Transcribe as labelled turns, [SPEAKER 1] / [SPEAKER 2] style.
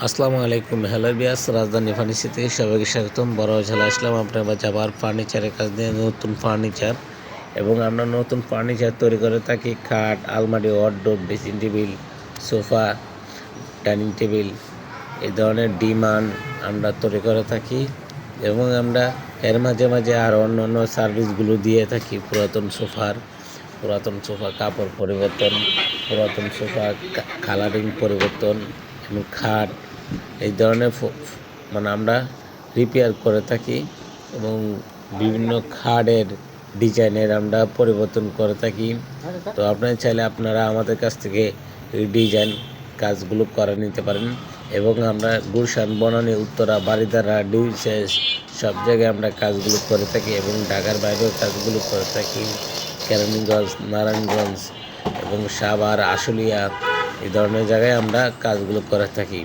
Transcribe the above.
[SPEAKER 1] আসসালামু আলাইকুম। হ্যালো বিয়াস, রাজধানী ফার্নিচার থেকে সবাইকে স্বাগতম। বড় ঝালা আসলাম আপনার যাবার ফার্নিচারের কাজ দিয়ে। নতুন ফার্নিচার এবং আমরা নতুন ফার্নিচার তৈরি করে থাকি। খাট, আলমারি, wardrobe, dressing table, sofa, dining table, এই ধরনের ডিমান্ড আমরা তৈরি করে থাকি এবং আমরা এর মাঝে মাঝে আর অন্যান্য সার্ভিসগুলো দিয়ে থাকি। পুরাতন সোফা কাপড় পরিবর্তন, পুরাতন সোফা কালারিং পরিবর্তন এবং খাট, এই ধরনের মানে আমরা রিপেয়ার করে থাকি এবং বিভিন্ন খাটের ডিজাইনের আমরা পরিবর্তন করে থাকি। তো আপনারা চাইলে আপনারা আমাদের কাছ থেকে এই ডিজাইন কাজগুলো করে নিতে পারেন এবং আমরা গুলশান, বনানী, উত্তরা, বারিধারা, ডিউসেস সব জায়গায় আমরা কাজগুলো করে থাকি এবং ঢাকার বাইরেও কাজগুলো করে থাকি। কেরানীগঞ্জ, নারায়ণগঞ্জ এবং সাভার, আশুলিয়া, এই ধরনের জায়গায় আমরা কাজগুলো করে থাকি।